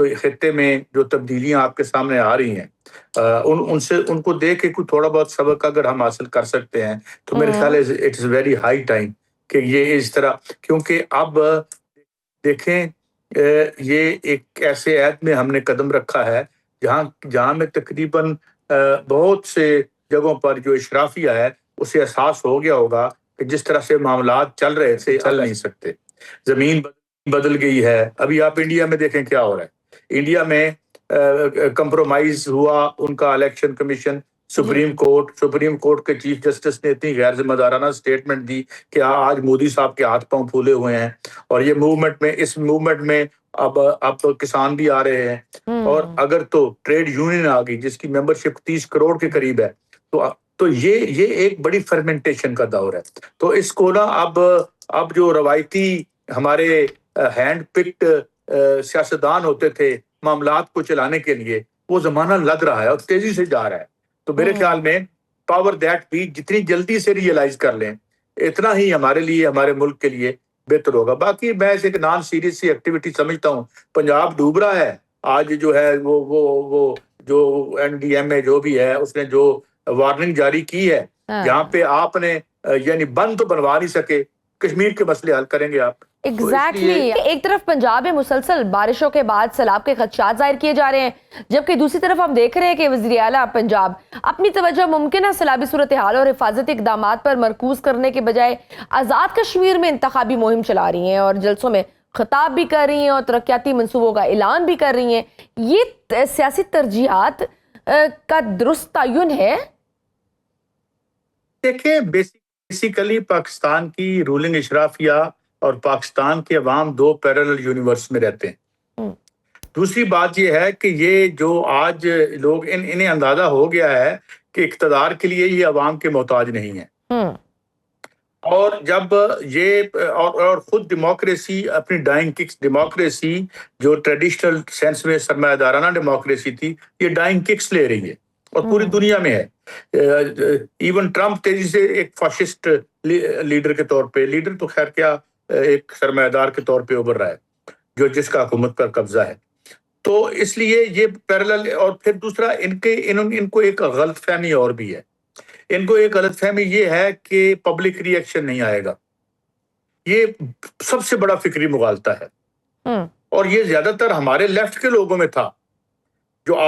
تو خطے میں جو تبدیلیاں آپ کے سامنے آ رہی ہیں ان کو دیکھ کے کوئی تھوڑا بہت سبق اگر ہم حاصل کر سکتے ہیں تو میرے خیال ہے اٹس ویری ہائی ٹائم کہ یہ اس طرح، کیونکہ اب دیکھیں یہ ایک ایسے عہد میں ہم نے قدم رکھا ہے جہاں میں تقریباً بہت سے جگہوں پر جو اشرافیہ ہے اسے احساس ہو گیا ہوگا کہ جس طرح سے معاملات چل رہے تھے چل نہیں سکتے، زمین بدل گئی ہے۔ ابھی آپ انڈیا میں دیکھیں کیا ہو رہا ہے، انڈیا میں کمپرومائز ہوا ان کا الیکشن کمیشن، سپریم کورٹ کے چیف جسٹس نے اتنی غیر ذمہ دارانہ سٹیٹمنٹ دی کہ آج مودی صاحب کے ہاتھ پاؤں پھولے ہوئے ہیں، اور یہ اس موومنٹ میں اب کسان بھی آ رہے ہیں، اور اگر تو ٹریڈ یونین آ گئی جس کی ممبرشپ 30 کروڑ کے قریب ہے تو یہ ایک بڑی فرمنٹیشن کا دور ہے۔ تو اس کو نا اب جو روایتی ہمارے ہینڈ پکڈ سیاستدان ہوتے تھے معاملات کو چلانے کے لیے، وہ زمانہ لد رہا ہے اور تیزی سے جا رہا ہے۔ تو میرے خیال میں پاور دیٹ بھی جتنی جلدی سے ریئلائز کر لیں اتنا ہی ہمارے لیے، ہمارے ملک کے لیے بہتر ہوگا۔ باقی میں ایک نان سیریس سی ایکٹیویٹی سمجھتا ہوں۔ پنجاب ڈوب رہا ہے، آج جو ہے وہ جو این ڈی ایم اے جو بھی ہے اس نے جو وارننگ جاری کی ہے، جہاں پہ آپ نے یعنی بند تو بنوا نہیں سکے، کشمیر کے مسئلے حل کریں گے آپ۔ ایگزیکٹلی ایک طرف پنجاب میں مسلسل بارشوں کے بعد سیلاب کے خدشات ظاہر کیے جا رہے ہیں، جبکہ دوسری طرف ہم دیکھ رہے ہیں کہ وزیر اعلیٰ پنجاب اپنی توجہ ممکنہ سیلابی صورتحال اور حفاظتی اقدامات پر مرکوز کرنے کے بجائے آزاد کشمیر میں انتخابی مہم چلا رہی ہیں اور جلسوں میں خطاب بھی کر رہی ہیں اور ترقیاتی منصوبوں کا اعلان بھی کر رہی ہیں۔ یہ سیاسی ترجیحات کا درست تعین ہے؟ دیکھیں بیسیکلی پاکستان کی رولنگ اشرافیہ اور پاکستان کے عوام دو پیرلل یونیورس میں رہتے ہیں۔ دوسری بات یہ ہے کہ یہ جو آج لوگ انہیں اندازہ ہو گیا ہے کہ اقتدار کے لیے یہ عوام کے محتاج نہیں ہے، اور جب یہ اور خود ڈیموکریسی اپنی ڈائنگ ککس، ڈیموکریسی جو ٹریڈیشنل سینس میں سرمایہ دارانہ ڈیموکریسی تھی، یہ ڈائنگ ککس لے رہی ہے اور پوری دنیا میں ہے۔ ایون ٹرمپ تیزی سے ایک فاشسٹ لیڈر کے طور پہ، لیڈر تو خیر کیا، ایک سرمایہ دار کے طور پہ ابھر رہا ہے جس کا حکومت پر قبضہ ہے۔ تو اس لیے یہ پیرلل، اور پھر دوسرا ان کو ایک غلط فہمی اور بھی ہے، ان کو ایک غلط فہمی یہ ہے کہ پبلک ری ایکشن نہیں آئے گا۔ یہ سب سے بڑا فکری مغالطہ ہے، اور یہ زیادہ تر ہمارے لیفٹ کے لوگوں میں تھا، جو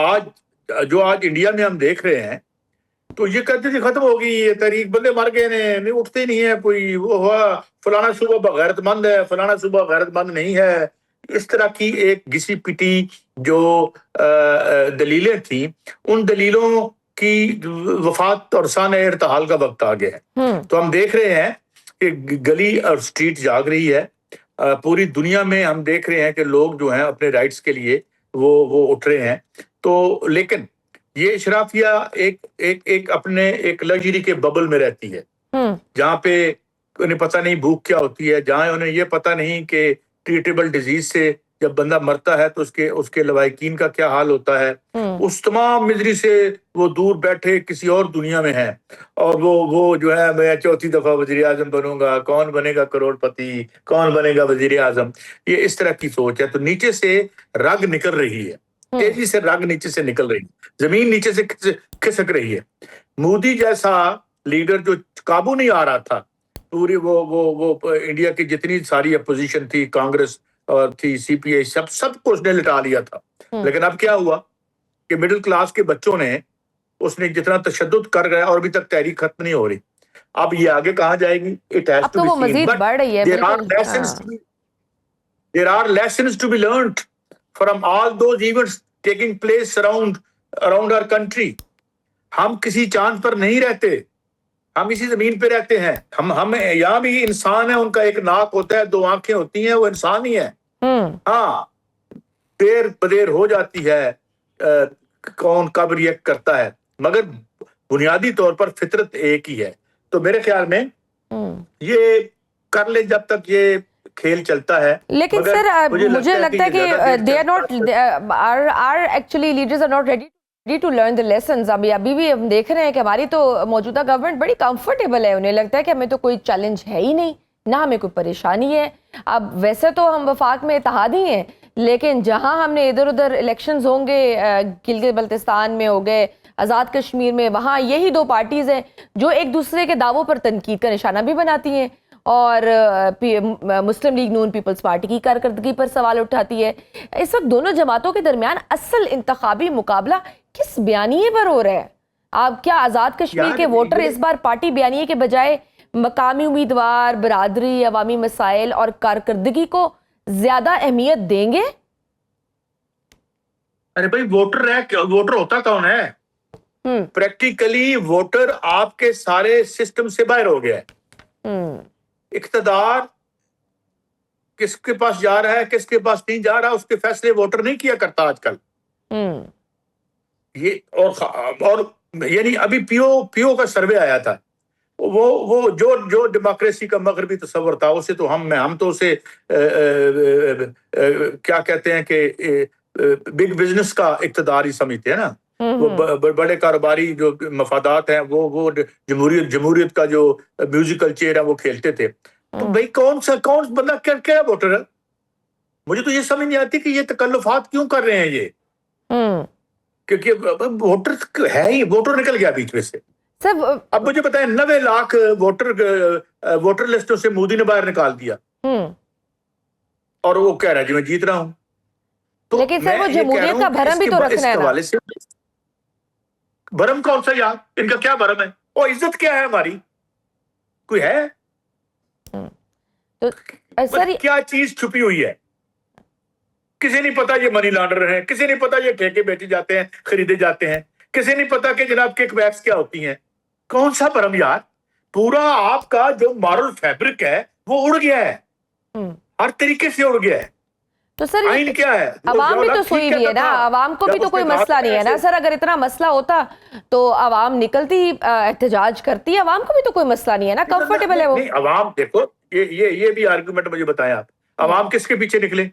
آج انڈیا میں ہم دیکھ رہے ہیں۔ تو یہ کہتے تھے ختم ہو گئی یہ تحریک، بندے مر گئے نہیں اٹھتے نہیں ہے، کوئی وہ ہوا فلانا صوبہ غیرت مند ہے، فلانا صوبہ غیرت مند نہیں ہے۔ اس طرح کی ایک گھسی پٹی جو دلیلیں تھیں، ان دلیلوں کی وفات اور سانحہ ارتحال کا وقت آ گیا ہے۔ تو ہم دیکھ رہے ہیں کہ گلی اور سٹریٹ جاگ رہی ہے، پوری دنیا میں ہم دیکھ رہے ہیں کہ لوگ جو ہیں اپنے رائٹس کے لیے وہ اٹھ رہے ہیں۔ تو لیکن یہ اشرافیہ ایک اپنے ایک لگژری کے ببل میں رہتی ہے، جہاں پہ انہیں پتہ نہیں بھوک کیا ہوتی ہے، جہاں انہیں یہ پتہ نہیں کہ ٹریٹیبل ڈیزیز سے جب بندہ مرتا ہے تو اس کے لوائقین کا کیا حال ہوتا ہے۔ اس تمام مزری سے وہ دور بیٹھے کسی اور دنیا میں ہیں، اور وہ جو ہے میں چوتھی دفعہ وزیر اعظم بنوں گا، کون بنے گا کروڑ پتی، کون بنے گا وزیر اعظم، یہ اس طرح کی سوچ ہے۔ تو نیچے سے رگ نکل رہی ہے، تیزی سے رگ نیچے سے نکل رہی ہے، زمین نیچے سے کھسک رہی ہے۔ مودی جیسا لیڈر جو قابو نہیں آ رہا تھا، پوری وہ انڈیا کی جتنی ساری اپوزیشن تھی، کانگریس اور تھی، سی پی آئی، سب کو اس نے لٹا لیا تھا۔ لیکن اب کیا ہوا کہ مڈل کلاس کے بچوں نے اس نے جتنا تشدد کر گیا، اور ابھی تک تحریک ختم نہیں ہو رہی۔ اب یہ آگے کہاں جائے گی؟ اب تو وہ مزید بڑھ رہی ہے۔ There are lessons to be learned from all those events taking place around our country. ہم کسی چاند پر نہیں رہتے، ہم اسی زمین پہ رہتے ہیں۔ ہم یہاں بھی انسان ہیں، ان کا ایک ناک ہوتا ہے، دو آنکھیں ہوتی ہیں، وہ انسان ہی ہے۔ ہاں، دیر بدیر ہو جاتی ہے، کون کب ریئیکٹ کرتا ہے، مگر بنیادی طور پر فطرت ایک ہی ہے۔ تو میرے خیال میں یہ کر لے جب تک یہ کھیل چلتا ہے۔ لیکن سر مجھے لگتا ہے کہ actually leaders are not ready to learn the lessons. ابھی بھی ہم دیکھ رہے ہیں کہ ہماری تو موجودہ گورنمنٹ بڑی کمفرٹیبل ہے، انہیں لگتا ہے کہ ہمیں تو کوئی چیلنج ہے ہی نہیں، نہ ہمیں کوئی پریشانی ہے۔ اب ویسے تو ہم وفاق میں اتحاد ہی ہیں، لیکن جہاں ہم نے ادھر ادھر الیکشنز ہوں گے، گلگت بلتستان میں ہو گئے، آزاد کشمیر میں، وہاں یہی دو پارٹیز ہیں جو ایک دوسرے کے دعووں پر تنقید کا نشانہ بھی بناتی ہیں، اور مسلم لیگ نون پیپلز پارٹی کی کارکردگی پر سوال اٹھاتی ہے. اس وقت دونوں جماعتوں کے درمیان اصل انتخابی مقابلہ کس بیانیے پر ہو رہا ہے؟ آپ کیا آزاد کشمیر کے ووٹر اس بار پارٹی بیانیے کے بجائے مقامی امیدوار، برادری، عوامی مسائل اور کارکردگی کو زیادہ اہمیت دیں گے؟ ارے بھائی، ووٹر ہوتا کون ہے؟ پریکٹیکلی ووٹر آپ کے سارے سسٹم سے باہر ہو گیا ہے. اقتدار کس کے پاس جا رہا ہے، کس کے پاس نہیں جا رہا، اس کے فیصلے ووٹر نہیں کیا کرتا آج کل. یہ اور یعنی ابھی پیو کا سروے آیا تھا، وہ جو ڈیموکریسی کا مغربی تصور تھا، اسے تو ہم تو اسے کیا کہتے ہیں کہ بگ بزنس کا اقتدار ہی سمجھتے ہیں نا. وہ بڑے کاروباری جو مفادات ہیں وہ جمہوریت کا جو میوزیکل چیئر ہے وہ کھیلتے تھے. تو بھائی کون بندہ کیا ووٹر ہے؟ مجھے تو یہ سمجھ نہیں آتی کہ یہ تکلفات کیوں کر رہے ہیں یہ، کیونکہ ووٹر ہے ہی، ووٹر نکل گیا بیچ میں سے. اب مجھے بتائیں 90 لاکھ ووٹر لسٹوں سے مودی نے باہر نکال دیا، اور وہ کہہ رہا ہے جی میں جیت رہا ہوں. لیکن سر وہ جمہوریت کا بھرم بھی تو رکھنا ہے نا. بھرم کون سا یار؟ ان کا کیا بھرم ہے؟ وہ عزت کیا ہے ہماری؟ کوئی ہے؟ کیا چیز چھپی ہوئی ہے؟ کسی نہیں پتا یہ منی لانڈر ہیں، کسی نہیں پتا یہ ٹھیکے بیچے جاتے ہیں، خریدے جاتے ہیں، کسی نہیں پتا کہ جناب کک بیکس کیا ہوتی ہیں. کون سا بھرم یار؟ پورا آپ کا جو مارل فیبرک ہے وہ اڑ گیا ہے، ہر طریقے سے اڑ گیا ہے. تو سر آئین کیا ہے؟ عوام بھی تو سوئی بھی ہے نا، عوام کو بھی تو کوئی مسئلہ نہیں ہے نا سر. اگر اتنا مسئلہ ہوتا تو عوام نکلتی، احتجاج کرتی. عوام کو بھی تو کوئی مسئلہ نہیں ہے نا، کمفرٹیبل ہے وہ. نہیں عوام دیکھو، یہ بھی آرگومنٹ مجھے بتائیں آپ. عوام کس کے پیچھے نکلے؟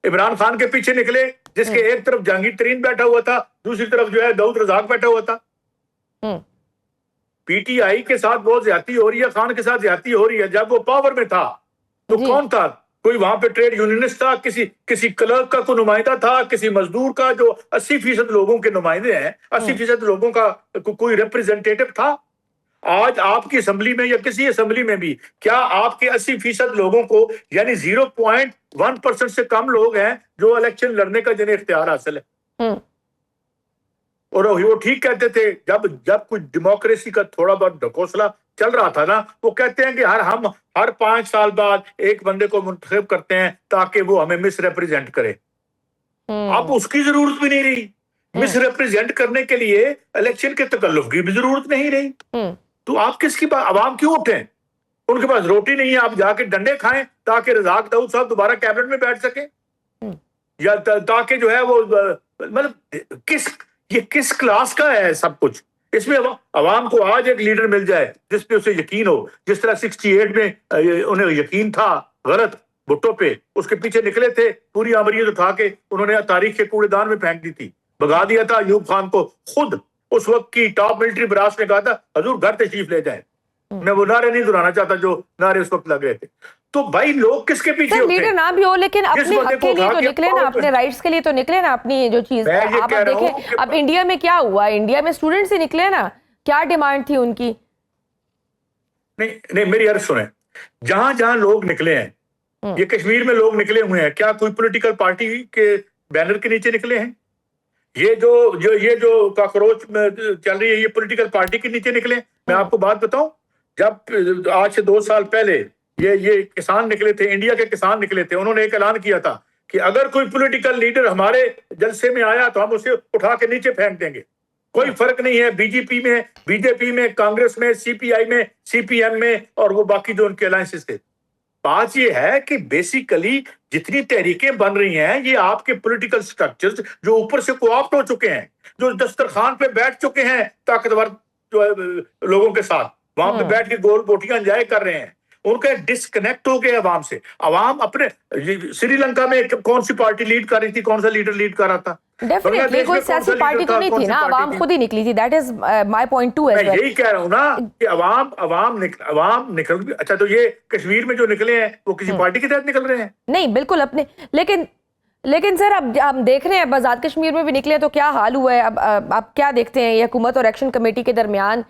عمران خان کے پیچھے نکلے، جس کے ایک طرف جہانگیر ترین بیٹھا ہوا تھا، دوسری طرف جو ہے داؤد رزاق بیٹھا ہوا تھا. پی ٹی آئی کے ساتھ بہت زیادتی ہو رہی ہے، خان کے ساتھ زیادتی ہو رہی ہے. جب وہ پاور میں تھا تو کون تھا؟ کوئی وہاں پہ ٹریڈ یونینسٹ تھا، کسی کلرک کا کوئی نمائندہ تھا، کسی مزدور کا، جو 80% لوگوں کے نمائندے ہیں، 80% لوگوں کا کوئی ریپریزنٹیٹو تھا. آج آپ کی اسمبلی میں یا کسی اسمبلی میں بھی کیا آپ کے 80% لوگوں کو، یعنی 0.1% سے کم لوگ ہیں جو الیکشن لڑنے کا جنہیں اختیار حاصل ہے. اور وہ ٹھیک کہتے تھے جب کوئی ڈیموکریسی کا تھوڑا بہت ڈھکوسلا چل رہا تھا نا، وہ کہتے ہیں کہ ہم ہر 5 سال بعد ایک بندے کو منتخب کرتے ہیں تاکہ وہ ہمیں مس ریپریزنٹ کرے. اب اس کی ضرورت بھی نہیں رہی. مس ریپریزنٹ کرنے کے لیے الیکشن کے تکلف کی بھی ضرورت نہیں رہی. تو آپ کس کی بات؟ عوام کیوں اٹھیں؟ ان کے پاس روٹی نہیں ہے، آپ جا کے ڈنڈے کھائیں تاکہ رزاق داؤد صاحب دوبارہ کیبنٹ میں بیٹھ سکیں، یا تاکہ جو ہے وہ مطلب یہ کس کلاس کا ہے سب کچھ؟ اس میں عوام کو آج ایک لیڈر مل جائے جس پہ اسے یقین ہو، جس طرح 68 میں انہیں یقین تھا غلط بھٹو پہ، اس کے پیچھے نکلے تھے، پوری آمریت اٹھا کے انہوں نے تاریخ کے کوڑے دان میں پھینک دی تھی، بھگا دیا تھا ایوب خان کو. خود اس وقت کی ٹاپ ملٹری براس نے کہا تھا حضور گھر تشریف لے جائیں. میں وہ نعرے نہیں دہرانا چاہتا جو نعرے اس وقت لگ رہے تھے. تو بھائی لوگ کس کے پیچھے ہوتے ہیں؟ لیڈر نہ بھی ہو لیکن اپنے حق کے لیے تو نکلے نا، اپنے رائٹس کے لیے تو نکلے نا. اپنی جو چیز آپ دیکھیں اب انڈیا میں کیا ہوا، انڈیا میں اسٹوڈنٹس ہی نکلے نا، کیا ڈیمانڈ تھی ان کی؟ نہیں میری عرض سنیں، جہاں جہاں لوگ نکلے ہیں، یہ کشمیر میں لوگ نکلے ہوئے ہیں، کیا کوئی پولیٹیکل پارٹی کے بینر کے نیچے نکلے ہیں؟ یہ جو کاکروچ میں چل رہی ہے یہ پولیٹیکل پارٹی کے نیچے نکلے؟ میں آپ کو بات بتاؤں، جب آج سے 2 سال پہلے یہ کسان نکلے تھے، انڈیا کے کسان نکلے تھے، انہوں نے ایک اعلان کیا تھا کہ اگر کوئی پولیٹیکل لیڈر ہمارے جلسے میں آیا تو ہم اسے اٹھا کے نیچے پھینک دیں گے. کوئی فرق نہیں ہے بی جے پی میں، کانگریس میں، سی پی آئی میں، سی پی ایم میں، اور وہ باقی جو ان کے الائنسز تھے. بات یہ ہے کہ بیسیکلی جتنی تحریکیں بن رہی ہیں یہ آپ کے پولیٹیکل سٹرکچرز جو اوپر سے کوآپٹ ہو چکے ہیں، جو دسترخوان پہ بیٹھ چکے ہیں طاقتور لوگوں کے ساتھ، وہاں پہ بیٹھ کے گول بوٹیاں انجوائے کر رہے ہیں، ان کا ڈسکنیکٹ ہو گیا عوام سے. عوام اپنے سری لنکا میں کون سی پارٹی لیڈ کر رہی تھی، کون سا لیڈر لیڈ کر رہا تھا؟ ڈیفینیٹلی کوئی سیاسی پارٹی تو نہیں تھی نا، عوام خود ہی نکلی تھی. That is my point too. میں یہی کہہ رہا ہوں نا کہ عوام نکل. اچھا تو یہ کشمیر میں جو نکلے ہیں وہ کسی پارٹی کے تحت نکل رہے ہیں؟ نہیں بالکل اپنے. لیکن لیکن سر اب ہم دیکھ رہے ہیں آزاد کشمیر میں بھی نکلے تو کیا حال ہوا ہے. اب آپ کیا دیکھتے ہیں, یہ حکومت اور ایکشن کمیٹی کے درمیان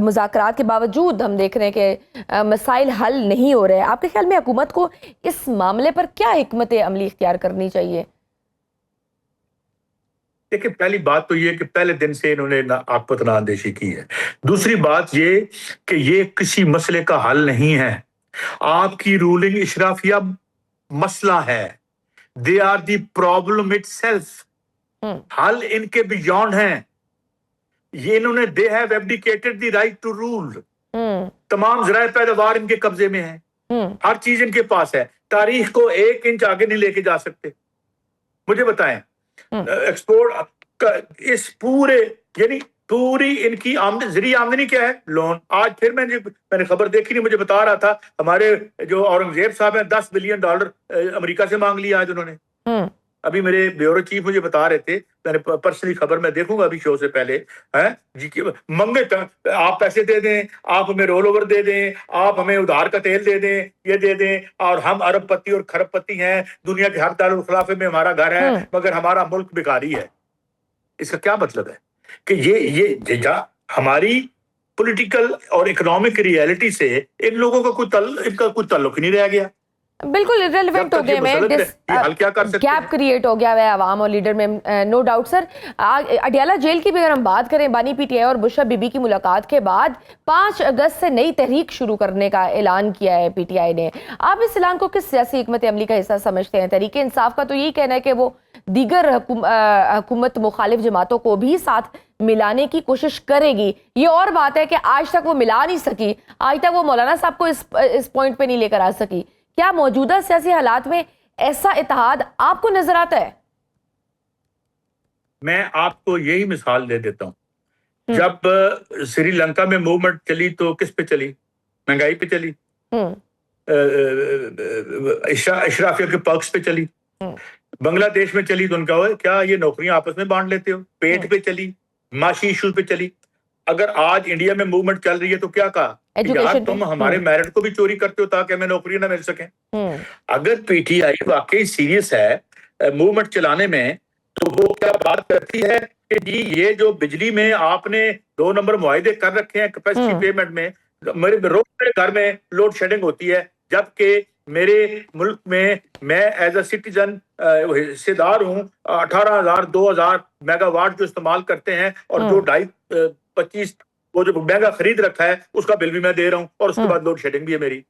مذاکرات کے باوجود ہم دیکھ رہے ہیں کہ مسائل حل نہیں ہو رہے. آپ کے خیال میں حکومت کو اس معاملے پر کیا حکمت عملی اختیار کرنی چاہیے؟ دیکھیں, پہلی بات تو یہ کہ پہلے دن سے انہوں نے آگ پتنا اندیشی کی ہے. دوسری بات یہ کہ یہ کسی مسئلے کا حل نہیں ہے. آپ کی رولنگ اشرافیہ مسئلہ ہے. They are the problem itself. حل ان کے بیونڈ ہیں. یہ انہوں نے they have abdicated the right to rule. تمام ذرائع پیداوار ان کے قبضے میں ہیں. ہر چیز ان کے پاس ہے. تاریخ کو 1 انچ آگے نہیں لے کے جا سکتے. مجھے بتائیں, ایکسپورٹ اس پورے یعنی پوری ان کی آمدنی, ذریعہ آمدنی کیا ہے؟ لون. آج پھر میں نے خبر دیکھی نہیں, مجھے بتا رہا تھا ہمارے جو اورنگزیب صاحب ہیں $10 بلین امریکہ سے مانگ لیا آج انہوں نے. ابھی میرے بیورو چیف مجھے بتا رہے تھے, میں نے پرسنلی خبر میں دیکھوں گا ابھی شو سے پہلے, منگے آپ پیسے دے دیں, آپ ہمیں رول اوور دے دیں, آپ ہمیں ادھار کا تیل دے دیں, یہ دے دیں, اور ہم ارب پتی اور کھرب پتی ہیں, دنیا کے ہر دارالخلافے میں ہمارا گھر ہے, مگر ہمارا ملک بیکاری ہے. اس کا کیا مطلب ہے کہ یہ ہماری پولیٹیکل اور اکنامک ریئلٹی سے ان لوگوں کا کوئی تعلق نہیں رہ گیا. بالکل ریلیونٹ ہو گئے میں, گیپ کریٹ ہو گیا ہے عوام اور لیڈر میں, نو ڈاؤٹ. سر اڈیالہ جیل کی بھی اگر ہم بات کریں, بانی پی ٹی آئی اور بشرا بی بی کی ملاقات کے بعد 5 اگست سے نئی تحریک شروع کرنے کا اعلان کیا ہے پی ٹی آئی نے. آپ اس اعلان کو کس سیاسی حکمت عملی کا حصہ سمجھتے ہیں؟ تحریک انصاف کا تو یہی کہنا ہے کہ وہ دیگر حکومت مخالف جماعتوں کو بھی ساتھ ملانے کی کوشش کرے گی. یہ اور بات ہے کہ آج تک وہ ملا نہیں سکی, آج تک وہ مولانا صاحب کو اس پوائنٹ پہ نہیں لے کر آ سکی. کیا موجودہ سیاسی حالات میں ایسا اتحاد آپ کو نظر آتا ہے؟ میں آپ کو یہی مثال دے دیتا ہوں. جب سری لنکا میں موومنٹ چلی تو کس پہ چلی؟ مہنگائی پہ چلی, اشرافیہ کے پرکس پہ چلی. بنگلہ دیش میں چلی تو ان کا کیا یہ نوکریاں آپس میں بانٹ لیتے ہو؟ پیٹ پہ چلی, معاشی ایشوز پہ چلی. اگر آج انڈیا میں موومنٹ چل رہی ہے تو کیا کہا؟ یار تم ہمارے میرٹ کو بھی چوری کرتے ہو تاکہ ہمیں نوکری نہ مل سکیں. اگر پی ٹی آئی واقعی سیریس ہے موومنٹ چلانے میں تو وہ کیا بات کرتی ہے کہ جی یہ جو بجلی میں آپ نے 2 نمبر معاہدے کر رکھے ہیں کیپیسٹی پیمنٹ میں, میرے گھر میں لوڈ شیڈنگ ہوتی ہے, جبکہ میرے ملک میں ایز اے سٹیزن حصے دار ہوں, 18,000 2,000 میگا واٹ جو استعمال کرتے ہیں, اور جو 25 وہ جو مہنگا خرید رکھا ہے اس کا بل بھی میں دے رہا ہوں, اور اس کے بعد لوڈ شیڈنگ بھی ہے میری.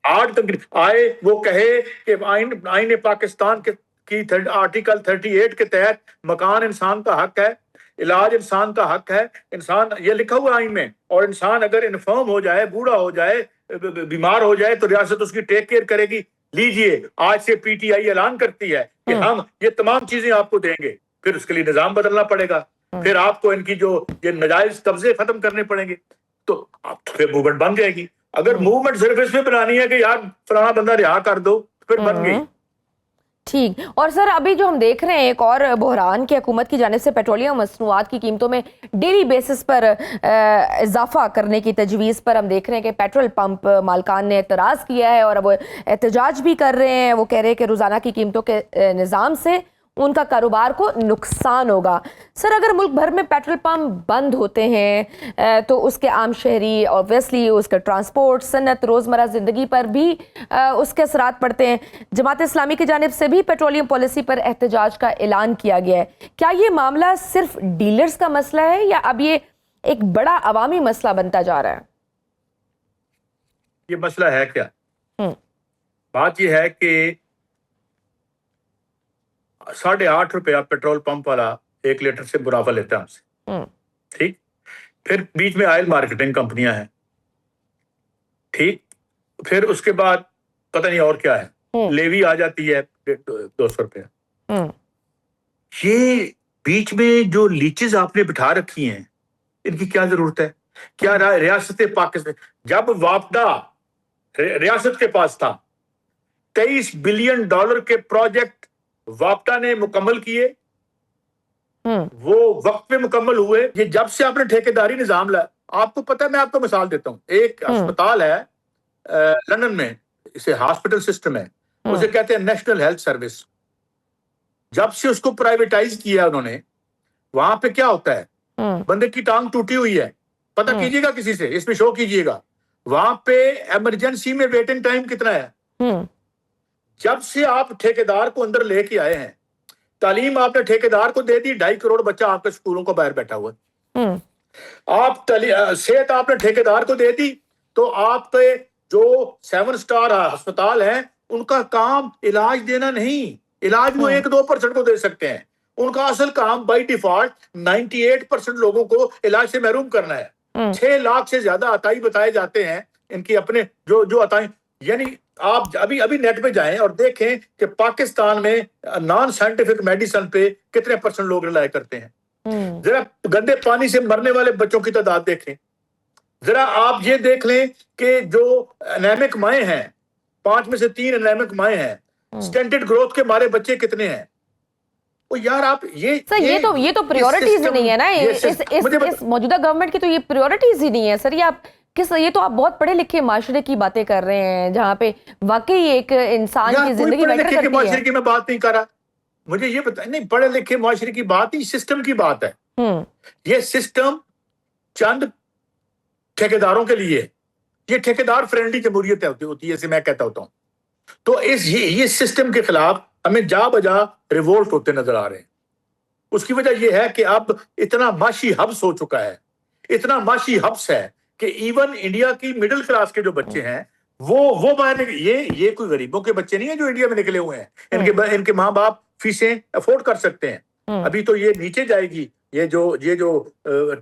آج تک آئے وہ کہے کہ آئین پاکستان کی آرٹیکل 38 کے تحت مکان انسان کا حق ہے, علاج انسان کا حق ہے. انسان یہ لکھا ہوا آئین میں, اور انسان اگر انفرم ہو جائے, بوڑھا ہو جائے, بیمار ہو جائے تو ریاست اس کی ٹیک کیئر کرے گی. لیجئے آج سے پی ٹی آئی اعلان کرتی ہے کہ ہم یہ تمام چیزیں آپ کو دیں گے. پھر اس کے لیے نظام بدلنا پڑے گا, پھر آپ کو ان کی جو یہ ناجائز قبضے ختم کرنے پڑیں گے, تو پھر موومنٹ بن جائے گی. اگر موومنٹ صرف اس میں بنانی ہے کہ یار فلانا بندہ رہا کر دو, پھر بن گئی. ٹھیک. اور سر ابھی جو ہم دیکھ رہے ہیں ایک اور بحران کی حکومت کی جانب سے پیٹرولیم مصنوعات کی قیمتوں میں ڈیلی بیسس پر اضافہ کرنے کی تجویز پر ہم دیکھ رہے ہیں کہ پیٹرول پمپ مالکان نے اعتراض کیا ہے اور اب وہ احتجاج بھی کر رہے ہیں. وہ کہہ رہے ہیں کہ روزانہ کی قیمتوں کے نظام سے ان کا کاروبار کو نقصان ہوگا. سر اگر ملک بھر میں پیٹرول پمپ بند ہوتے ہیں تو اس کے عام شہری اوبویسلی اس کے ٹرانسپورٹ صنعت روزمرہ زندگی پر بھی اس کے اثرات پڑتے ہیں. جماعت اسلامی کی جانب سے بھی پیٹرولیم پالیسی پر احتجاج کا اعلان کیا گیا ہے. کیا یہ معاملہ صرف ڈیلرز کا مسئلہ ہے یا اب یہ ایک بڑا عوامی مسئلہ بنتا جا رہا ہے؟ یہ مسئلہ ہے کیا؟ بات یہ ہے کہ 8.5 روپیہ پیٹرول پمپ والا 1 لیٹر سے منافع لیتا ہے ہم سے, ٹھیک. پھر بیچ میں آئل مارکیٹنگ کمپنیاں ہیں, ٹھیک. پھر اس کے بعد پتہ نہیں اور کیا ہے, لیوی آ جاتی ہے 200 روپیہ. یہ بیچ میں جو لیچز آپ نے بٹھا رکھی ہیں ان کی کیا ضرورت ہے؟ کیا ریاست پاکستان جب وابدہ ریاست کے پاس تھا $23 بلین کے پروجیکٹ وابدہ نے مکمل کیے, وہ وقت پہ مکمل ہوئے. یہ جب سے آپ نے ٹھیکیداری نظام لایا, آپ کو پتہ ہے, میں آپ کو مثال دیتا ہوں. ایک ہسپتال ہے لندن میں, اسے ہاسپٹل سسٹم ہے, اسے کہتے ہیں نیشنل ہیلتھ سروس. جب سے اس کو پرائیویٹائز کیا انہوں نے, وہاں پہ کیا ہوتا ہے, بندے کی ٹانگ ٹوٹی ہوئی ہے, پتہ کیجیے گا کسی سے, اس میں شو کیجیے گا, وہاں پہ ایمرجنسی میں ویٹنگ ٹائم کتنا ہے. جب سے آپ ٹھیکیدار کو اندر لے کے آئے ہیں, تعلیم آپ نے ٹھیکیدار کو دے دی, 2.5 کروڑ بچہ آپ کے سکولوں کو باہر بیٹھا ہوا ہے. آپ صحت آپ نے ٹھیکیدار کو دے دی, تو آپ کے جو 7 سٹار ہسپتال ہیں ان کا کام علاج دینا نہیں, علاج وہ 1-2% کو دے سکتے ہیں, ان کا اصل کام بائی ڈیفالٹ 98% لوگوں کو علاج سے محروم کرنا ہے. 6 لاکھ سے زیادہ عطائی بتائے جاتے ہیں ان کی اپنے جو عطائی, یعنی آپ ابھی نیٹ پہ جائیں اور دیکھیں کہ پاکستان میں نان سائنٹیفک میڈیسن پہ کتنے % لوگ ریلائی کرتے ہیں. ذرا گندے پانی سے مرنے والے بچوں کی تعداد دیکھیں, ذرا آپ یہ دیکھ لیں کہ جو انیمک مائیں ہیں, 5 میں سے 3 انیمک مائیں ہیں, سٹینٹڈ گروتھ کے مارے بچے کتنے ہیں. یار آپ یہ تو پریورٹیز ہی نہیں ہے نا, اس موجودہ گورنمنٹ کی تو یہ پریورٹیز ہی نہیں ہے سر. یہ تو آپ بہت پڑھے لکھے معاشرے کی باتیں کر رہے ہیں جہاں پہ واقعی ایک انسان کی زندگی بیٹر کرتی ہے. معاشرے کی میں بات نہیں کر رہا, مجھے یہ بتائیں, نہیں پڑھے لکھے معاشرے کی بات نہیں, سسٹم کی بات ہے. یہ سسٹم چند ٹھیکیداروں کے لیے, یہ ٹھیکیدار فرینڈلی جمہوریت ہوتی ہے, جیسے میں کہتا ہوتا ہوں. تو یہ سسٹم کے خلاف ہمیں جا بجا ریوولٹ ہوتے نظر آ رہے ہیں. اس کی وجہ یہ ہے کہ اب اتنا معاشی حبس ہو چکا ہے, اتنا معاشی حبس ہے کہ ایون انڈیا کی مڈل کلاس کے جو بچے ہیں وہ باہر, یہ کوئی غریبوں کے بچے نہیں ہیں جو انڈیا میں نکلے ہوئے ہیں, ان کے ماں باپ فیسیں افورڈ کر سکتے ہیں. ابھی تو یہ نیچے جائے گی, یہ جو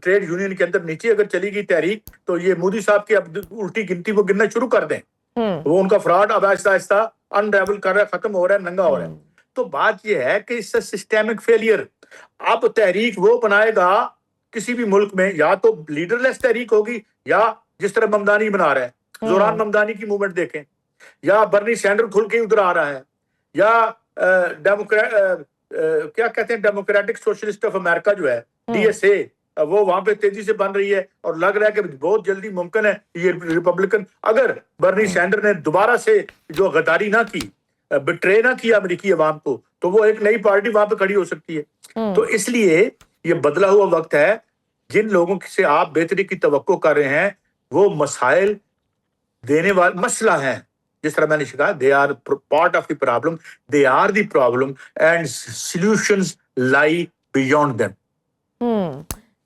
ٹریڈ یونین کے اندر نیچے اگر چلی گئی تحریک, تو یہ مودی صاحب کی اب الٹی گنتی وہ گننا شروع کر دیں. وہ ان کا فراڈ اب آہستہ آہستہ انریول کر رہا ہے, ختم ہو رہا ہے, ننگا ہو رہا ہے. تو بات یہ ہے کہ اس سے سسٹمک فیلئر. اب تحریک وہ بنائے گا کسی بھی ملک میں, یا تو لیڈر لیس تحریک ہوگی, یا جس طرح ممدانی بنا رہا ہے, زوران ممدانی کی موومنٹ دیکھیں, یا برنی سینڈر کھل کے ادھر آ رہا ہے, یا کیا کہتے ہیں ڈیموکریٹک سوشلسٹ آف امریکہ جو ہے DSA, وہ وہاں پہ تیزی سے بن رہی ہے, اور لگ رہا ہے کہ بہت جلدی ممکن ہے یہ ریپبلکن, اگر برنی سینڈر نے دوبارہ سے جو غداری نہ کی, بٹرے نہ کیا امریکی عوام کو, تو وہ ایک نئی پارٹی وہاں پہ کھڑی ہو سکتی ہے. تو اس لیے یہ بدلا ہوا وقت ہے. جن لوگوں سے آپ بہتری کی توقع کر رہے ہیں وہ مسائل دینے والے مسئلہ ہیں, جس طرح میں نے کہا, they are part of the problem, they are the problem and solutions lie beyond them.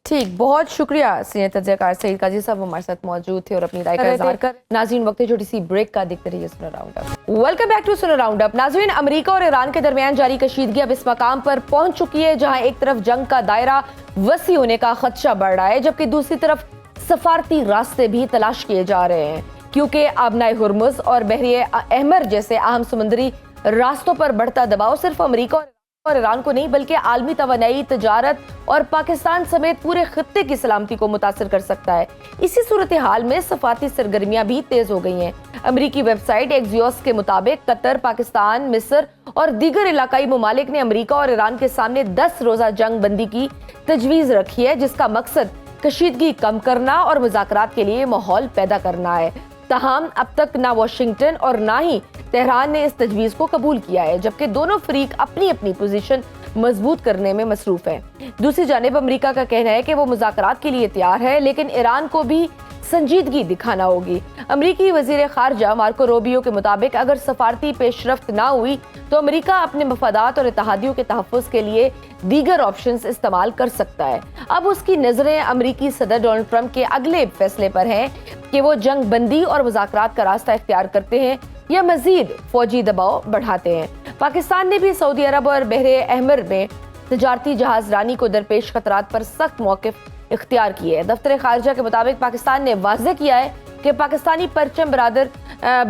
ٹھیک, بہت شکریہ سینئر تجزیہ کار سعید قاضی صاحب ہمارے ساتھ موجود تھے اور اپنی رائے کا اظہار کر. ناظرین وقت چھوٹی سی بریک کا, دیکھتے رہیے سنر round up. Welcome back to سنر راؤنڈ اپ. ناظرین, امریکہ اور ایران کے درمیان جاری کشیدگی اب اس مقام پر پہنچ چکی ہے جہاں ایک طرف جنگ کا دائرہ وسیع ہونے کا خدشہ بڑھ رہا ہے, جبکہ دوسری طرف سفارتی راستے بھی تلاش کیے جا رہے ہیں, کیونکہ آبنائے ہرمز اور بحیرہ احمر جیسے اہم سمندری راستوں پر بڑھتا دباؤ صرف امریکہ اور ایران کو نہیں بلکہ عالمی توانائی, تجارت اور پاکستان سمیت پورے خطے کی سلامتی کو متاثر کر سکتا ہے. اسی صورتحال میں سفارتی سرگرمیاں بھی تیز ہو گئی ہیں. امریکی ویب سائٹ ایکزیوس کے مطابق قطر, پاکستان, مصر اور دیگر علاقائی ممالک نے امریکہ اور ایران کے سامنے 10 روزہ جنگ بندی کی تجویز رکھی ہے, جس کا مقصد کشیدگی کم کرنا اور مذاکرات کے لیے ماحول پیدا کرنا ہے. تاہم اب تک نہ واشنگٹن اور نہ ہی تہران نے اس تجویز کو قبول کیا ہے, جبکہ دونوں فریق اپنی اپنی پوزیشن مضبوط کرنے میں مصروف ہیں. دوسری جانب امریکہ کا کہنا ہے کہ وہ مذاکرات کے لیے تیار ہے, لیکن ایران کو بھی سنجیدگی دکھانا ہوگی. امریکی وزیر خارجہ مارکو روبیو کے مطابق اگر سفارتی پیش رفت نہ ہوئی تو امریکہ اپنے مفادات اور اتحادیوں کے تحفظ کے لیے دیگر آپشنز استعمال کر سکتا ہے. اب اس کی نظریں امریکی صدر ڈونلڈ ٹرمپ کے اگلے فیصلے پر ہیں کہ وہ جنگ بندی اور مذاکرات کا راستہ اختیار کرتے ہیں یا مزید فوجی دباؤ بڑھاتے ہیں. پاکستان نے بھی سعودی عرب اور بحیرہ احمر میں تجارتی جہاز رانی کو درپیش خطرات پر سخت موقف اختیار کیے ہے. دفتر خارجہ کے مطابق پاکستان نے واضح کیا ہے کہ پاکستانی پرچم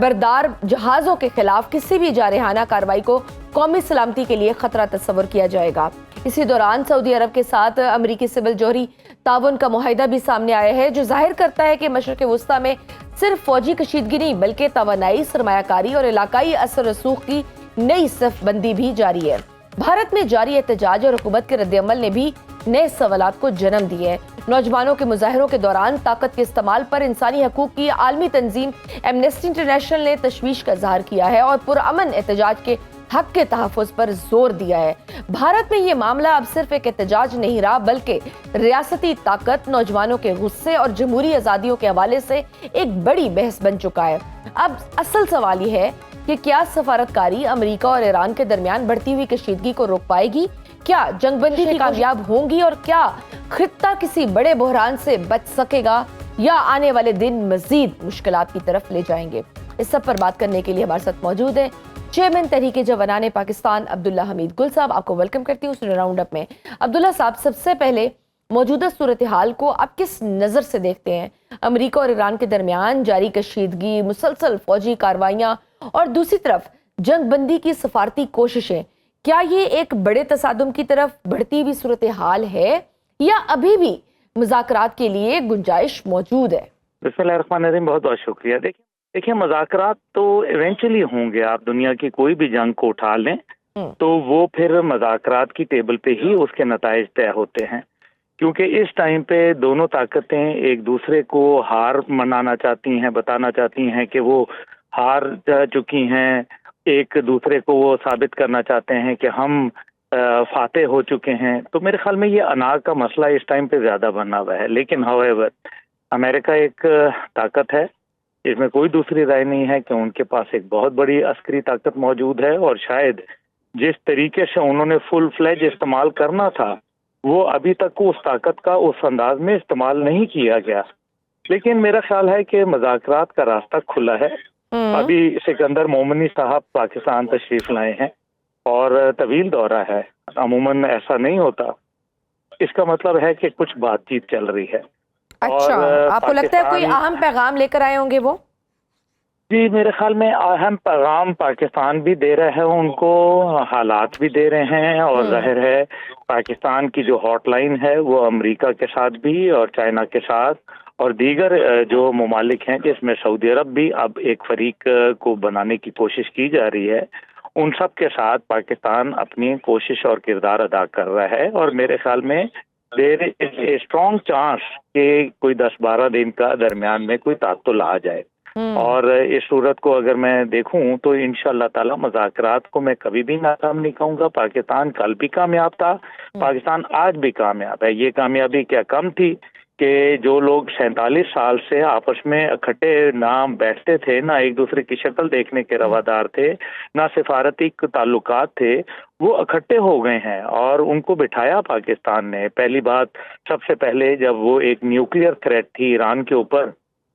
بردار جہازوں کے خلاف کسی بھی جارحانہ کارروائی کو قومی سلامتی کے لیے خطرہ تصور کیا جائے گا. اسی دوران سعودی عرب کے ساتھ امریکی سول جوہری تعاون کا معاہدہ بھی سامنے آیا ہے, جو ظاہر کرتا ہے کہ مشرق وسطیٰ میں صرف فوجی کشیدگی نہیں بلکہ توانائی, سرمایہ کاری اور علاقائی اثر رسوخ کی نئی صف بندی بھی جاری ہے. بھارت میں جاری احتجاج اور حکومت کے رد عمل نے بھی نئے سوالات کو جنم دی ہے. نوجوانوں کے مظاہروں کے دوران طاقت کے استعمال پر انسانی حقوق کی عالمی تنظیم ایمنسٹی انٹرنیشنل نے تشویش کا اظہار کیا ہے اور پرامن احتجاج کے حق کے تحفظ پر زور دیا ہے۔ بھارت میں یہ معاملہ اب صرف ایک احتجاج نہیں رہا بلکہ ریاستی طاقت، نوجوانوں کے غصے اور جمہوری آزادیوں کے حوالے سے ایک بڑی بحث بن چکا ہے۔ اب اصل سوال یہ ہے کہ کیا سفارتکاری امریکہ اور ایران کے درمیان بڑھتی ہوئی کشیدگی کو روک پائے گی؟ کیا جنگ بندی کامیاب ہوں گی اور کیا خطہ کسی بڑے بحران سے بچ سکے گا یا آنے والے دن مزید مشکلات کی طرف لے جائیں گے؟ اس سب پر بات کرنے کے لیے ہمارے ساتھ موجود ہیں چیئرمین تحریک جوانان پاکستان عبداللہ حمید گل صاحب۔ آپ کو ویلکم کرتی ہوں سن راؤنڈ اپ میں۔ عبداللہ صاحب، سب سے پہلے موجودہ صورتحال کو آپ کس نظر سے دیکھتے ہیں؟ امریکہ اور ایران کے درمیان جاری کشیدگی، مسلسل فوجی کارروائیاں اور دوسری طرف جنگ بندی کی سفارتی کوششیں، کیا یہ ایک بڑے تصادم کی طرف بڑھتی ہوئی صورتحال ہے یا ابھی بھی مذاکرات کے لیے گنجائش موجود ہے؟ بسم اللہ الرحمن الرحیم، بہت بہت شکریہ۔ دیکھیں مذاکرات تو ایونچولی ہوں گے، آپ دنیا کی کوئی بھی جنگ کو اٹھا لیں تو وہ پھر مذاکرات کی ٹیبل پہ ہی اس کے نتائج طے ہوتے ہیں، کیونکہ اس ٹائم پہ دونوں طاقتیں ایک دوسرے کو ہار منانا چاہتی ہیں، بتانا چاہتی ہیں کہ وہ ہار جا چکی ہیں، ایک دوسرے کو وہ ثابت کرنا چاہتے ہیں کہ ہم فاتح ہو چکے ہیں۔ تو میرے خیال میں یہ انا کا مسئلہ اس ٹائم پہ زیادہ بنا ہوا ہے۔ لیکن however امریکہ ایک طاقت ہے، اس میں کوئی دوسری رائے نہیں ہے کہ ان کے پاس ایک بہت بڑی عسکری طاقت موجود ہے، اور شاید جس طریقے سے انہوں نے فل فلیج استعمال کرنا تھا وہ ابھی تک اس طاقت کا اس انداز میں استعمال نہیں کیا گیا۔ لیکن میرا خیال ہے کہ مذاکرات کا راستہ کھلا ہے۔ ابھی سکندر مومنی صاحب پاکستان تشریف لائے ہیں اور طویل دورہ ہے، عموماً ایسا نہیں ہوتا۔ اس کا مطلب ہے کہ کچھ بات چیت چل رہی ہے۔ اچھا، آپ کو لگتا ہے کوئی اہم پیغام لے کر آئے ہوں گے وہ؟ جی، میرے خیال میں اہم پیغام پاکستان بھی دے رہے ہیں، ان کو حالات بھی دے رہے ہیں، اور ظاہر ہے پاکستان کی جو ہاٹ لائن ہے وہ امریکہ کے ساتھ بھی اور چائنا کے ساتھ اور دیگر جو ممالک ہیں جس میں سعودی عرب بھی اب ایک فریق کو بنانے کی کوشش کی جا رہی ہے، ان سب کے ساتھ پاکستان اپنی کوشش اور کردار ادا کر رہا ہے۔ اور میرے خیال میں دیر از اے اسٹرانگ چانس کہ کوئی 10-12 دن کا درمیان میں کوئی تعطل آ جائے، اور اس صورت کو اگر میں دیکھوں تو انشاءاللہ تعالی مذاکرات کو میں کبھی بھی ناکام نہیں کہوں گا۔ پاکستان کل بھی کامیاب تھا، پاکستان آج بھی کامیاب ہے۔ یہ کامیابی کیا کم تھی کہ جو لوگ 47 سال سے آپس میں اکٹھے نہ بیٹھتے تھے، نہ ایک دوسرے کی شکل دیکھنے کے روادار تھے، نہ سفارتی تعلقات تھے، وہ اکٹھے ہو گئے ہیں اور ان کو بٹھایا پاکستان نے۔ پہلی بات، سب سے پہلے جب وہ ایک نیوکلیئر تھریٹ تھی ایران کے اوپر،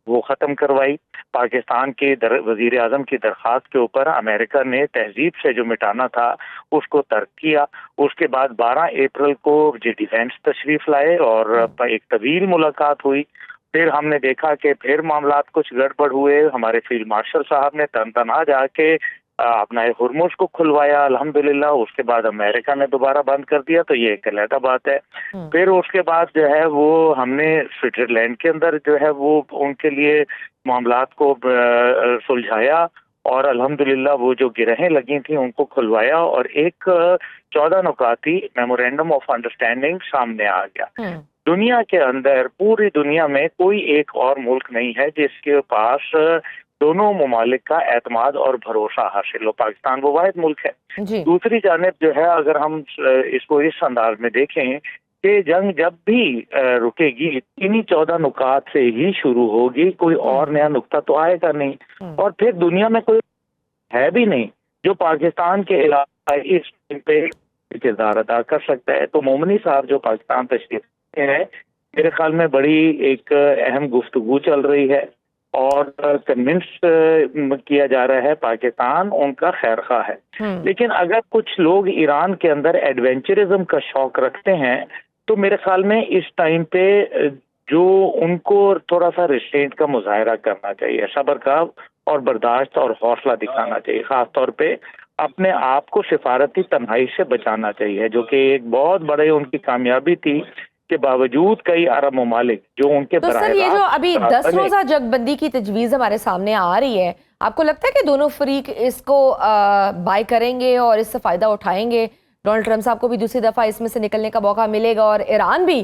وہ ختم کروائی۔ پاکستان کے وزیر اعظم کی درخواست کے اوپر امریکہ نے تہذیب سے جو مٹانا تھا اس کو ترک کیا۔ اس کے بعد 12 اپریل کو جی ڈیفینس تشریف لائے اور ایک طویل ملاقات ہوئی۔ پھر ہم نے دیکھا کہ پھر معاملات کچھ گڑبڑ ہوئے، ہمارے فیلڈ مارشل صاحب نے تنہا جا کے اپنا ہرمز کو کھلوایا الحمدللہ۔ اس کے بعد امریکہ نے دوبارہ بند کر دیا، تو یہ ایک علیحدہ بات ہے۔ پھر اس کے بعد جو ہے وہ ہم نے سوئٹزرلینڈ کے اندر جو ہے وہ ان کے لیے معاملات کو سلجھایا، اور الحمدللہ وہ جو گرہیں لگی تھیں ان کو کھلوایا، اور ایک 14 نکاتی میمورینڈم آف انڈرسٹینڈنگ سامنے آ گیا۔ دنیا کے اندر، پوری دنیا میں کوئی ایک اور ملک نہیں ہے جس کے پاس دونوں ممالک کا اعتماد اور بھروسہ حاصل ہو۔ پاکستان وہ واحد ملک ہے۔ دوسری جانب جو ہے اگر ہم اس کو اس انداز میں دیکھیں کہ جنگ جب بھی رکے گی انہی 14 نکات سے ہی شروع ہوگی، کوئی اور نیا نقطہ تو آئے گا نہیں، اور پھر دنیا میں کوئی ہے بھی نہیں جو پاکستان کے علاقہ اس پہ کردار ادا کر سکتا ہے۔ تو مومنی صاحب جو پاکستان تشریف ہے، میرے خیال میں بڑی ایک اہم گفتگو چل رہی ہے، اور کنونس کیا جا رہا ہے پاکستان ان کا خیر خواہ ہے۔ لیکن اگر کچھ لوگ ایران کے اندر ایڈونچرزم کا شوق رکھتے ہیں تو میرے خیال میں اس ٹائم پہ جو ان کو تھوڑا سا ریسٹرینٹ کا مظاہرہ کرنا چاہیے، صبر کا اور برداشت اور حوصلہ دکھانا چاہیے، خاص طور پہ اپنے آپ کو سفارتی تنہائی سے بچانا چاہیے، جو کہ ایک بہت بڑے ان کی کامیابی تھی کے باوجود کئی عرب ممالک جو ان کے تو سر یہ جو ابھی 10 روزہ جنگ بندی کی تجویز ہمارے سامنے آ رہی ہے، آپ کو لگتا ہے کہ دونوں فریق اس کو بائی کریں گے اور اس سے فائدہ اٹھائیں گے؟ ڈونلڈ ٹرمپ صاحب کو بھی دوسری دفعہ اس میں سے نکلنے کا موقع ملے گا اور ایران بھی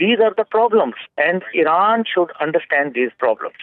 these are the problems and Iran should understand these problems.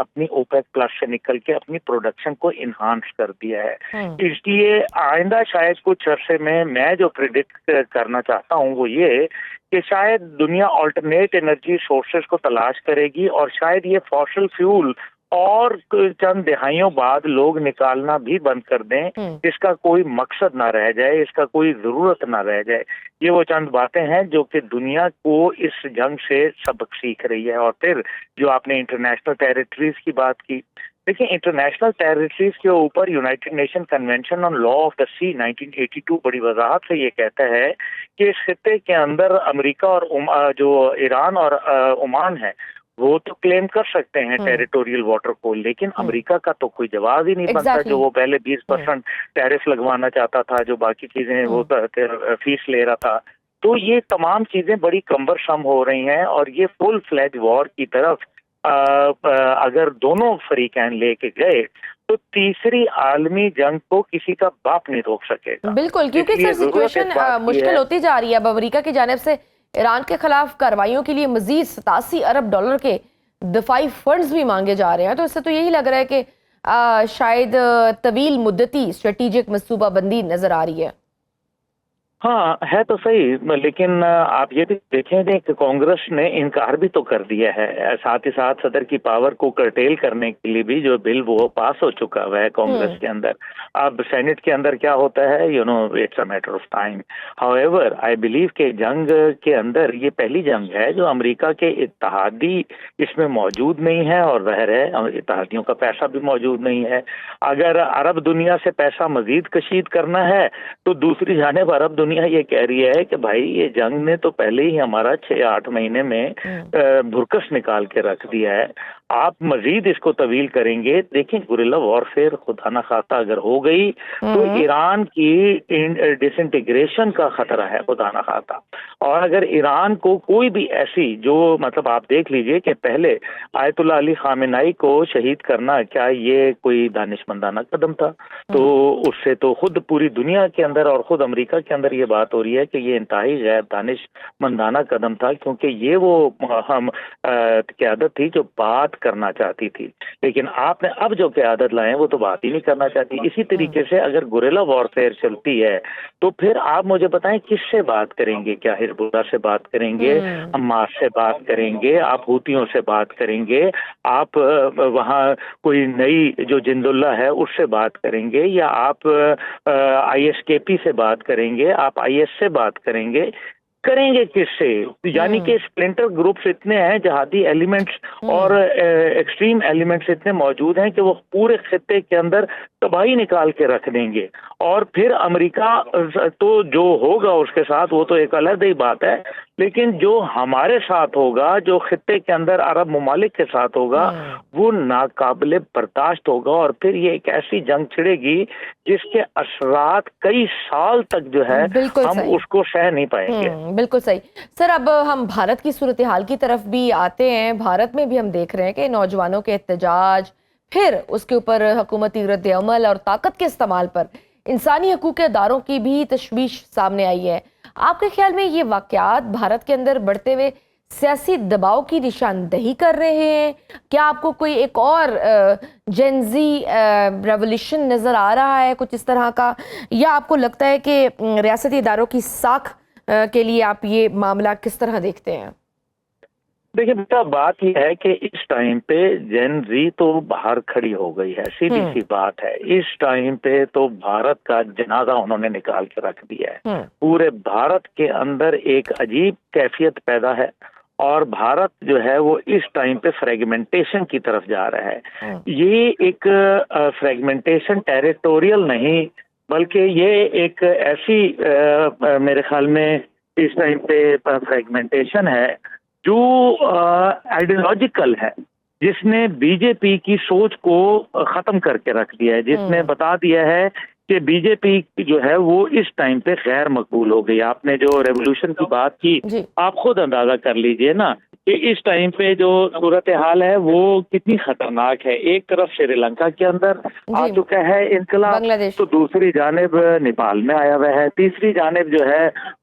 اپنی اوپیک پلس سے نکل کے اپنی پروڈکشن کو انہانس کر دیا ہے. اس لیے آئندہ شاید کچھ عرصے میں جو پریڈکٹ کرنا چاہتا ہوں وہ یہ کہ شاید دنیا آلٹرنیٹ انرجی سورسز کو تلاش کرے گی اور شاید یہ فاسل فیول اور چند دہائیوں بعد لوگ نکالنا بھی بند کر دیں. اس کا کوئی مقصد نہ رہ جائے, اس کا کوئی ضرورت نہ رہ جائے. یہ وہ چند باتیں ہیں جو کہ دنیا کو اس جنگ سے سبق سیکھ رہی ہے. اور پھر جو آپ نے انٹرنیشنل ٹیریٹریز کی بات کی, دیکھیں انٹرنیشنل ٹیریٹریز کے اوپر United Nation Convention on law of the sea 1982 بڑی وضاحت سے یہ کہتا ہے کہ اس خطے کے اندر امریکہ اور جو ایران اور عمان ہے وہ تو کلیم کر سکتے ہیں ٹیریٹوریل واٹر کو, لیکن امریکہ کا تو کوئی جواز ہی نہیں بنتا جو وہ پہلے 20% ٹیرف لگوانا چاہتا تھا, جو باقی چیزیں وہ فیس لے رہا تھا. تو یہ تمام چیزیں بڑی کمبرسم ہو رہی ہیں اور یہ فل فلیج وار کی طرف اگر دونوں فریقین لے کے گئے تو تیسری عالمی جنگ کو کسی کا باپ نہیں روک سکے گا. بالکل, کیونکہ سر سچویشن مشکل ہوتی جا رہی ہے. اب امریکہ کی جانب سے ایران کے خلاف کارروائیوں کے لیے مزید 87 ارب ڈالر کے دفاعی فنڈز بھی مانگے جا رہے ہیں. تو اس سے تو یہی لگ رہا ہے کہ شاید طویل مدتی اسٹریٹجک منصوبہ بندی نظر آ رہی ہے. ہاں ہے تو صحیح, لیکن آپ یہ بھی دیکھیں دیں کہ کانگریس نے انکار بھی تو کر دیا ہے. ساتھ ہی ساتھ صدر کی پاور کو کرٹیل کرنے کے لیے بھی جو بل وہ پاس ہو چکا ہوا ہے کانگریس کے اندر. اب سینٹ کے اندر کیا ہوتا ہے, it's a matter of time. However I believe کہ جنگ کے اندر یہ پہلی جنگ ہے جو امریکہ کے اتحادی اس میں موجود نہیں ہے, اور ظاہر ہے اتحادیوں کا پیسہ بھی موجود نہیں ہے. اگر عرب دنیا سے پیسہ مزید کشید کرنا ہے تو دوسری جانب عرب دنیا یہ کہہ رہی ہے کہ بھائی یہ جنگ نے تو پہلے ہی ہمارا 6-8 مہینے میں بھرکس نکال کے رکھ دیا ہے, آپ مزید اس کو طویل کریں گے. دیکھیں گوریلا وارفیئر خدا نہ خواستہ اگر ہو گئی تو ایران کی ڈس انٹیگریشن کا خطرہ ہے خدا نہ خواستہ. اور اگر ایران کو کوئی بھی ایسی جو مطلب آپ دیکھ لیجئے کہ پہلے آیت اللہ علی خامنائی کو شہید کرنا کیا یہ کوئی دانشمندانہ قدم تھا؟ تو اس سے تو خود پوری دنیا کے اندر اور خود امریکہ کے اندر یہ بات ہو رہی ہے کہ یہ انتہائی غیر دانشمندانہ قدم تھا, کیونکہ یہ وہ قیادت تھی جو بات کرنا چاہتی تھی, لیکن آپ نے اب جو قیادت لائے وہ تو بات ہی نہیں کرنا چاہتی. اسی طریقے سے اگر گوریلا وارفیئر چلتی ہے تو پھر آپ مجھے بتائیں کس سے بات کریں گے؟ کیا حزب اللہ سے بات کریں گے, حماس سے بات کریں گے, آپ ہوتیوں سے بات کریں گے, آپ وہاں کوئی نئی جو جند اللہ ہے اس سے بات کریں گے, یا آپ آئی ایس کے پی سے بات کریں گے, آپ آئی ایس سے بات کریں گے کس سے؟ یعنی کہ اسپلنٹر گروپس اتنے ہیں, جہادی ایلیمنٹس اور ایکسٹریم ایلیمنٹس اتنے موجود ہیں کہ وہ پورے خطے کے اندر تباہی نکال کے رکھ دیں گے. اور پھر امریکہ تو جو ہوگا اس کے ساتھ وہ تو ایک علیحدہ ہی بات ہے, لیکن جو ہمارے ساتھ ہوگا, جو خطے کے اندر عرب ممالک کے ساتھ ہوگا, وہ ناقابل برداشت ہوگا. اور پھر یہ ایک ایسی جنگ چھڑے گی جس کے اثرات کئی سال تک جو ہے ہم اس کو سہ نہیں پائیں گے. بالکل صحیح. سر اب ہم بھارت کی صورتحال کی طرف بھی آتے ہیں. بھارت میں بھی ہم دیکھ رہے ہیں کہ نوجوانوں کے احتجاج, پھر اس کے اوپر حکومتی رد عمل اور طاقت کے استعمال پر انسانی حقوق اداروں کی بھی تشویش سامنے آئی ہے. آپ کے خیال میں یہ واقعات بھارت کے اندر بڑھتے ہوئے سیاسی دباؤ کی نشاندہی کر رہے ہیں؟ کیا آپ کو کوئی ایک اور جنزی ریولیوشن نظر آ رہا ہے کچھ اس طرح کا, یا آپ کو لگتا ہے کہ ریاستی اداروں کی ساکھ کے لیے آپ یہ معاملہ کس طرح دیکھتے ہیں؟ دیکھیں بیٹا, بات یہ ہے کہ اس ٹائم پہ جین زی تو باہر کھڑی ہو گئی ہے, سیدھی سی بات ہے. اس ٹائم پہ تو بھارت کا جنازہ انہوں نے نکال کے رکھ دیا ہے. پورے بھارت کے اندر ایک عجیب کیفیت پیدا ہے, اور بھارت جو ہے وہ اس ٹائم پہ فریگمنٹیشن کی طرف جا رہا ہے. یہ ایک فریگمنٹیشن ٹیریٹوریل نہیں, بلکہ یہ ایک ایسی میرے خیال میں اس ٹائم پہ فریگمنٹیشن ہے جو آئیڈیالوجیکل ہے, جس نے بی جے پی کی سوچ کو ختم کر کے رکھ دیا ہے, جس نے بتا دیا ہے کہ بی جے پی جو ہے وہ اس ٹائم پہ غیر مقبول ہو گئی. آپ نے جو ریولوشن کی بات کی, آپ خود اندازہ کر لیجئے نا کہ اس ٹائم پہ جو صورتحال ہے وہ کتنی خطرناک ہے. ایک طرف سری لنکا کے اندر آ چکا ہے انقلاب, تو دوسری جانب نیپال میں آیا ہوا ہے, تیسری جانب جو ہے